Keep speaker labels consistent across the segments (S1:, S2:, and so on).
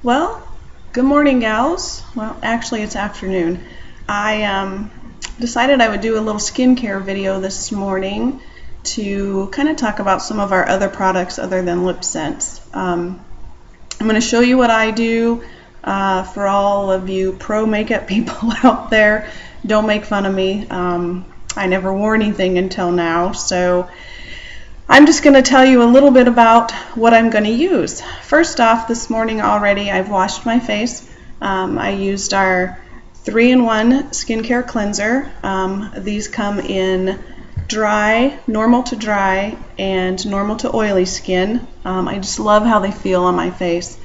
S1: Well, good morning, gals. Well, actually, it's afternoon. I decided I would do a little skincare video this morning to kind of talk about some of our other products other than lip scents. I'm going to show you what I do for all of you pro makeup people out there. Don't make fun of me. I never wore anything until now, so I'm just going to tell you a little bit about what I'm going to use. First off, this morning already I've washed my face. I used our 3-in-1 skincare cleanser. These come in dry, normal to dry, and normal to oily skin. I just love how they feel on my face.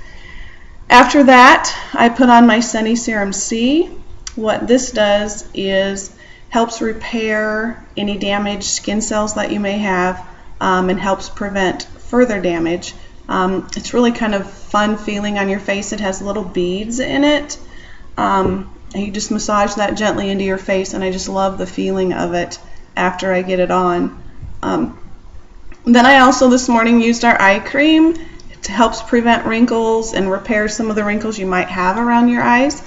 S1: After that, I put on my Serum C. What this does is helps repair any damaged skin cells that you may have. And helps prevent further damage. It's really kind of fun feeling on your face. It has little beads in it. And you just massage that gently into your face, and I just love the feeling of it after I get it on. Then I also this morning used our eye cream. It helps prevent wrinkles and repair some of the wrinkles you might have around your eyes.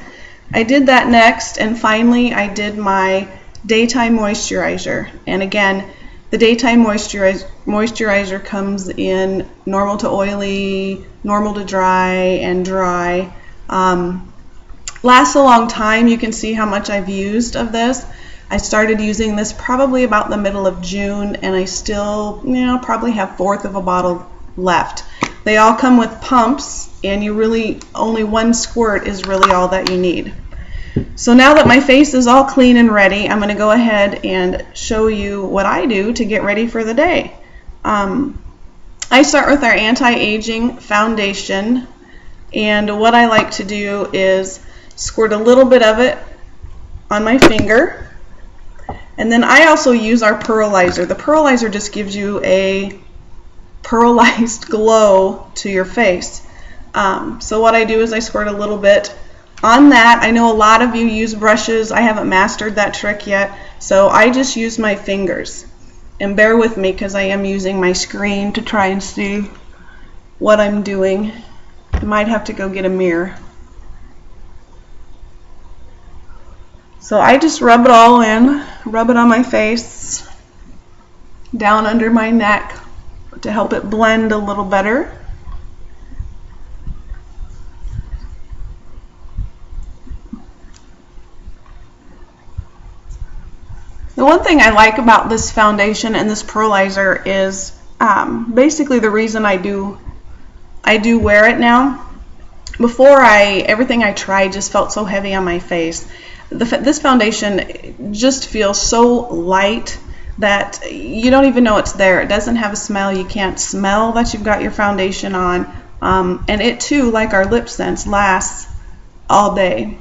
S1: I did that next, and finally I did my daytime moisturizer. And again, the daytime moisturizer comes in normal to oily, normal to dry, and dry. Lasts a long time. You can see how much I've used of this. I started using this probably about the middle of June, and I still, probably have 1/4 of a bottle left. They all come with pumps, and you really, only 1 squirt is really all that you need. So now that my face is all clean and ready, I'm going to go ahead and show you what I do to get ready for the day. I start with our anti-aging foundation, and what I like to do is squirt a little bit of it on my finger, and then I also use our pearlizer. The pearlizer just gives you a pearlized glow to your face. So what I do is I squirt a little bit on that. I know a lot of you use brushes. I haven't mastered that trick yet, so I just use my fingers. And bear with me because I am using my screen to try and see what I'm doing. I might have to go get a mirror. So I just rub it all in, rub it on my face, down under my neck to help it blend a little better. The one thing I like about this foundation and this pearlizer is basically the reason I do wear it now. Before, everything I tried just felt so heavy on my face. This foundation just feels so light that you don't even know it's there. It doesn't have a smell. You can't smell that you've got your foundation on. And it too, like our lip scents, lasts all day.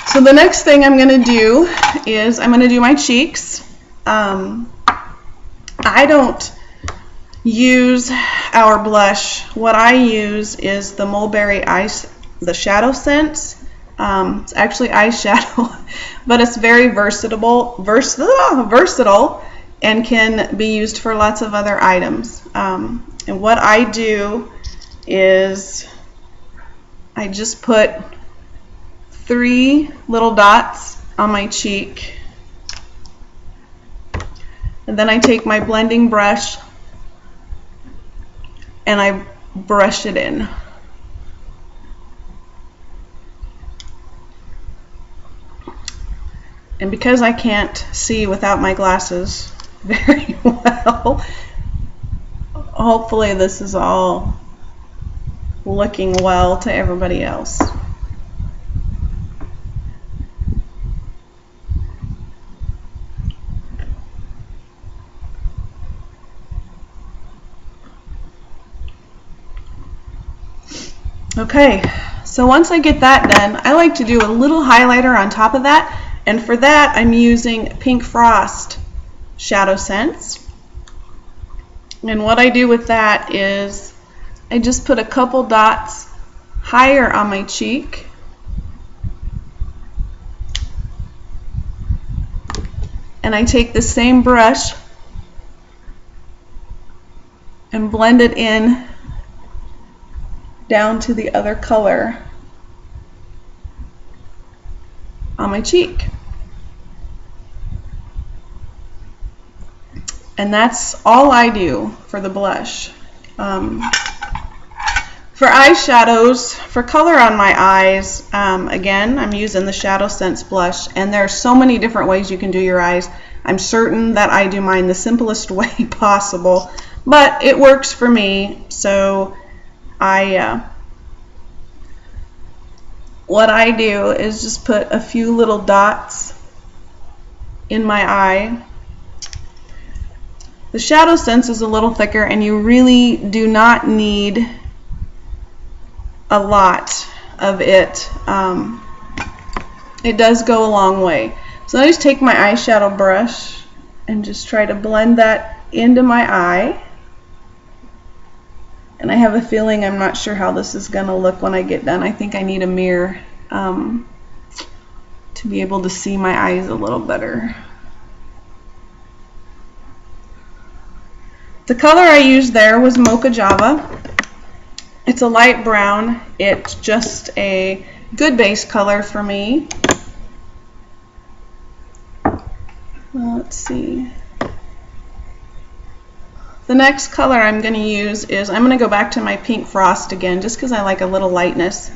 S1: So the next thing I'm going to do is I'm going to do my cheeks. I don't use our blush. What I use is the Mulberry Ice, the Shadow Scents. It's actually eyeshadow, but it's very versatile and can be used for lots of other items. And what I do is I just put 3 little dots on my cheek, and then I take my blending brush and I brush it in. And because I can't see without my glasses very well, hopefully this is all looking well to everybody else. Okay, so once I get that done, I like to do a little highlighter on top of that, and for that I'm using Pink Frost Shadow Scents. And what I do with that is I just put a couple dots higher on my cheek, and I take the same brush and blend it in down to the other color on my cheek. And that's all I do for the blush. For eyeshadows, for color on my eyes, again, I'm using the SeneGence blush, and there are so many different ways you can do your eyes. I'm certain that I do mine the simplest way possible, but it works for me. So what I do is just put a few little dots in my eye. The SeneGence is a little thicker, and you really do not need a lot of it. It does go a long way. So I just take my eyeshadow brush and just try to blend that into my eye. And I have a feeling, I'm not sure how this is going to look when I get done. I think I need a mirror to be able to see my eyes a little better. The color I used there was Mocha Java. It's a light brown. It's just a good base color for me. Let's see. The next color I'm going to use is, I'm going to go back to my Pink Frost again, just because I like a little lightness,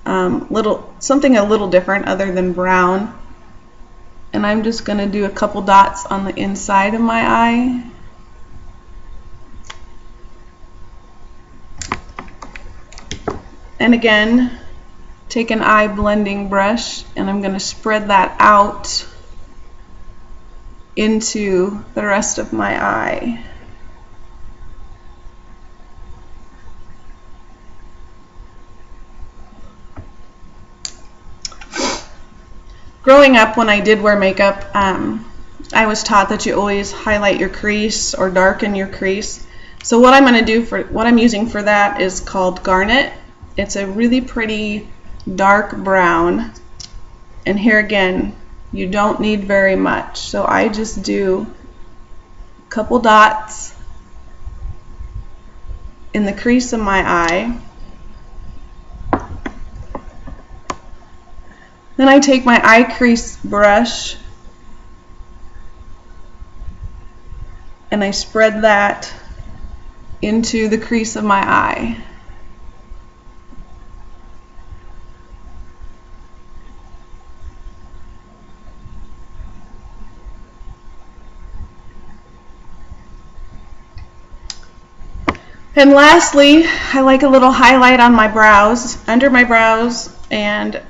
S1: something a little different other than brown. And I'm just going to do a couple dots on the inside of my eye. And again, take an eye blending brush, and I'm going to spread that out into the rest of my eye. Growing up, when I did wear makeup, I was taught that you always highlight your crease or darken your crease. So what I'm going to do for what I'm using for that is called Garnet. It's a really pretty dark brown, and here again, you don't need very much. So I just do a couple dots in the crease of my eye. Then I take my eye crease brush and I spread that into the crease of my eye. And lastly, I like a little highlight on my brows, under my brows and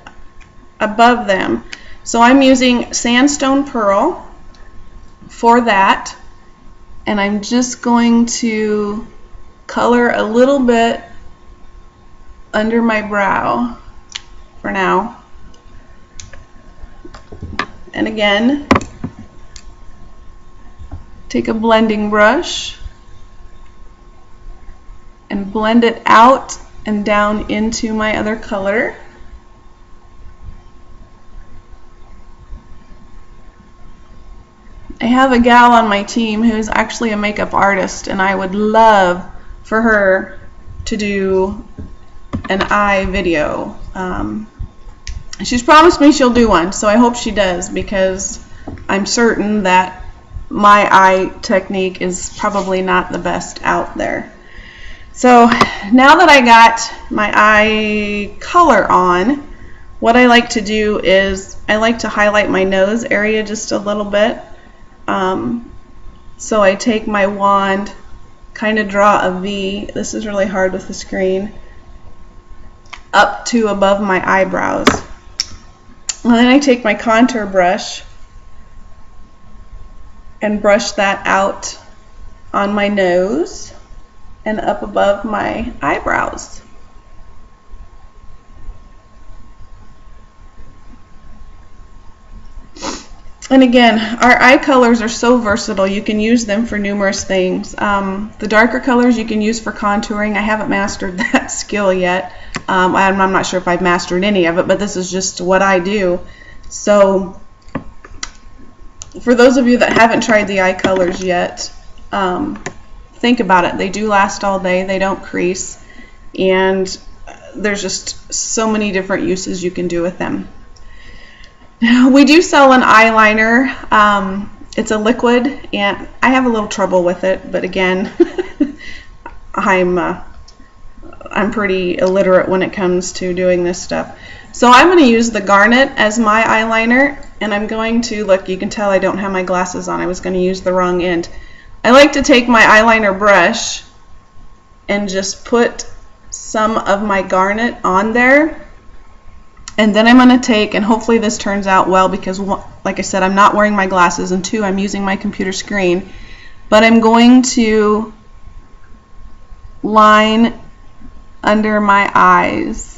S1: above them. So I'm using Sandstone Pearl for that, and I'm just going to color a little bit under my brow for now. And again, take a blending brush and blend it out and down into my other color. I have a gal on my team who's actually a makeup artist, and I would love for her to do an eye video. She's promised me she'll do one, so I hope she does, because I'm certain that my eye technique is probably not the best out there. So now that I got my eye color on, what I like to do is I like to highlight my nose area just a little bit. So I take my wand, kind of draw a V, this is really hard with the screen, up to above my eyebrows. And then I take my contour brush and brush that out on my nose and up above my eyebrows. And again, our eye colors are so versatile. You can use them for numerous things. The darker colors you can use for contouring. I haven't mastered that skill yet. I'm not sure if I've mastered any of it, but this is just what I do. So for those of you that haven't tried the eye colors yet, think about it. They do last all day. They don't crease. And there's just so many different uses you can do with them. We do sell an eyeliner. It's a liquid, and I have a little trouble with it, but again, I'm pretty illiterate when it comes to doing this stuff. So I'm going to use the Garnet as my eyeliner, and I'm going to, look, you can tell I don't have my glasses on. I was going to use the wrong end. I like to take my eyeliner brush and just put some of my Garnet on there. And then I'm going to take, and hopefully this turns out well, because like I said, I'm not wearing my glasses, and two, I'm using my computer screen. But I'm going to line under my eyes.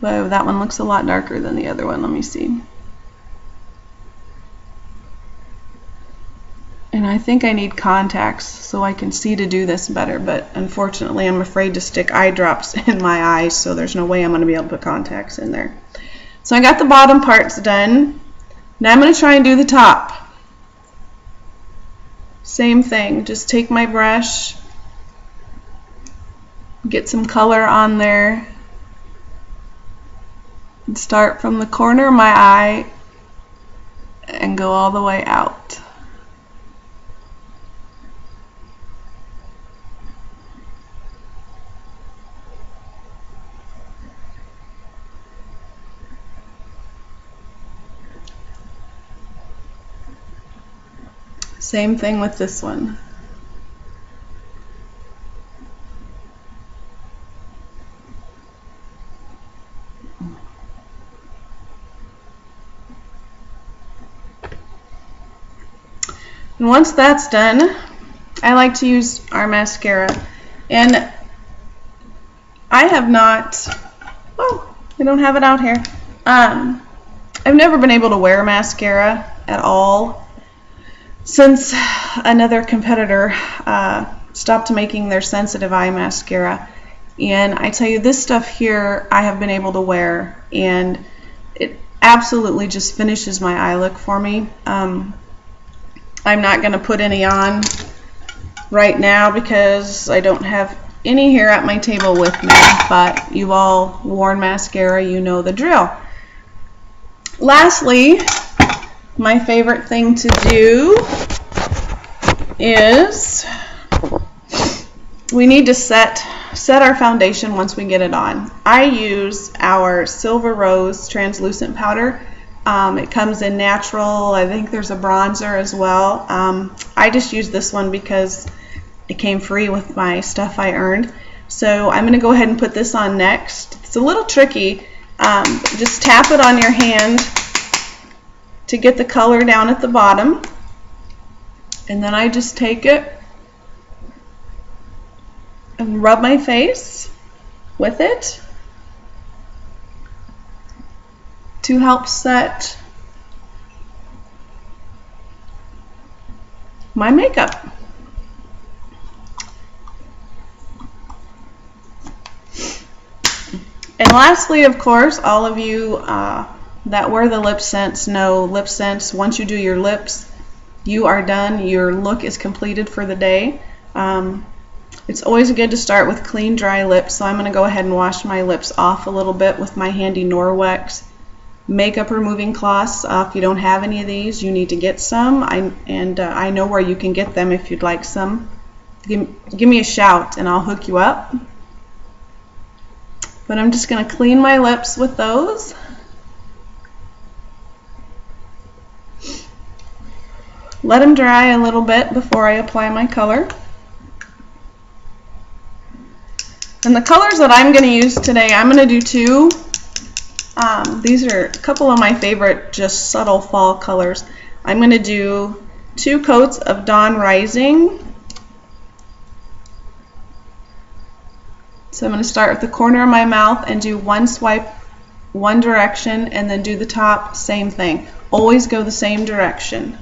S1: Whoa, that one looks a lot darker than the other one. Let me see. And I think I need contacts so I can see to do this better, but unfortunately I'm afraid to stick eye drops in my eyes, so there's no way I'm going to be able to put contacts in there. So I got the bottom parts done. Now I'm going to try and do the top. Same thing, just take my brush, get some color on there, and start from the corner of my eye and go all the way out. Same thing with this one. And once that's done, I like to use our mascara. And I have not, oh, I don't have it out here. I've never been able to wear mascara at all since another competitor stopped making their sensitive eye mascara. And I tell you, this stuff here I have been able to wear, and it absolutely just finishes my eye look for me. I'm not going to put any on right now because I don't have any here at my table with me, but you've all worn mascara, you know the drill. Lastly, my favorite thing to do is we need to set our foundation once we get it on. I use our Silver Rose translucent powder. It comes in natural. I think there's a bronzer as well. I just use this one because it came free with my stuff I earned. So I'm going to go ahead and put this on next. It's a little tricky. Just tap it on your hand to get the color down at the bottom. And then I just take it and rub my face with it to help set my makeup. And lastly, of course, all of you that wear the lip scents know lip scents, once you do your lips, you are done. Your look is completed for the day. It's always good to start with clean, dry lips, so I'm going to go ahead and wash my lips off a little bit with my handy Norwex makeup removing cloths. If you don't have any of these, you need to get some. I know where you can get them if you'd like some. Give me a shout and I'll hook you up. But I'm just going to clean my lips with those. Let them dry a little bit before I apply my color. And the colors that I'm going to use today, I'm going to do two. These are a couple of my favorite just subtle fall colors. I'm going to do 2 coats of Dawn Rising. So I'm going to start with the corner of my mouth and do one swipe one direction, and then do the top, same thing. Always go the same direction.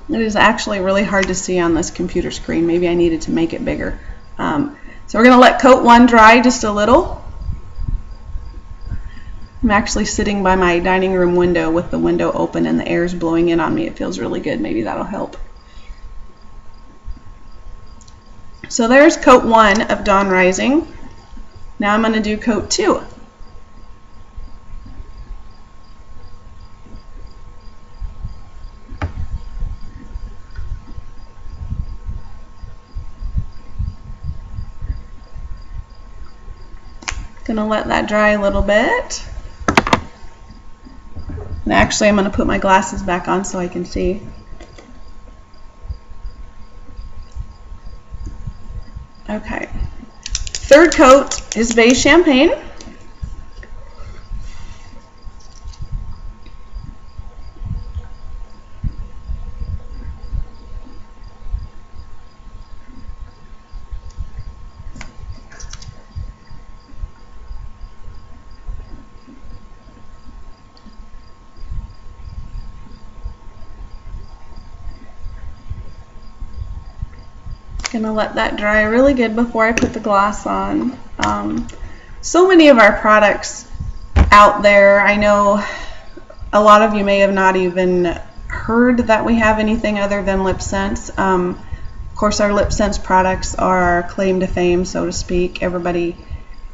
S1: It is actually really hard to see on this computer screen. Maybe I needed to make it bigger. So we're going to let coat 1 dry just a little. I'm actually sitting by my dining room window with the window open and the air is blowing in on me. It feels really good. Maybe that'll help. So there's coat 1 of Dawn Rising. Now I'm going to do coat 2. Gonna let that dry a little bit. And actually I'm gonna put my glasses back on so I can see. Okay. Third coat is beige champagne. Gonna let that dry really good before I put the gloss on. So many of our products out there, I know a lot of you may have not even heard that we have anything other than lip scents. Of course, our lip scents products are our claim to fame, so to speak. Everybody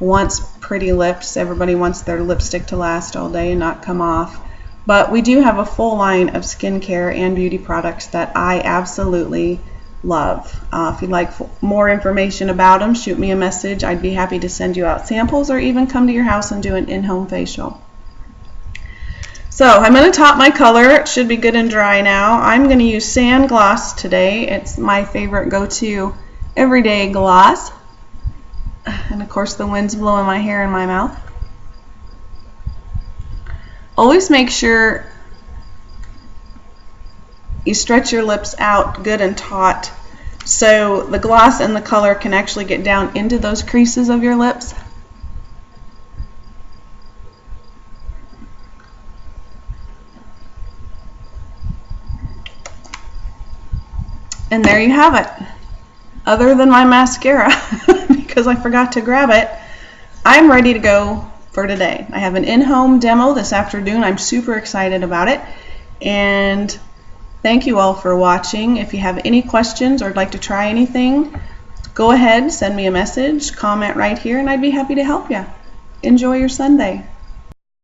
S1: wants pretty lips. Everybody wants their lipstick to last all day and not come off. But we do have a full line of skincare and beauty products that I absolutely love. If you'd like more information about them, shoot me a message. I'd be happy to send you out samples or even come to your house and do an in-home facial. So I'm going to top my color. It should be good and dry now. I'm going to use Sand Gloss today. It's my favorite go-to everyday gloss. And of course the wind's blowing my hair in my mouth. Always make sure you stretch your lips out good and taut so the gloss and the color can actually get down into those creases of your lips. And there you have it. Other than my mascara, because I forgot to grab it, I'm ready to go for today. I have an in-home demo this afternoon. I'm super excited about it. And thank you all for watching. If you have any questions or would like to try anything, go ahead, send me a message, comment right here, and I'd be happy to help you. Enjoy your Sunday.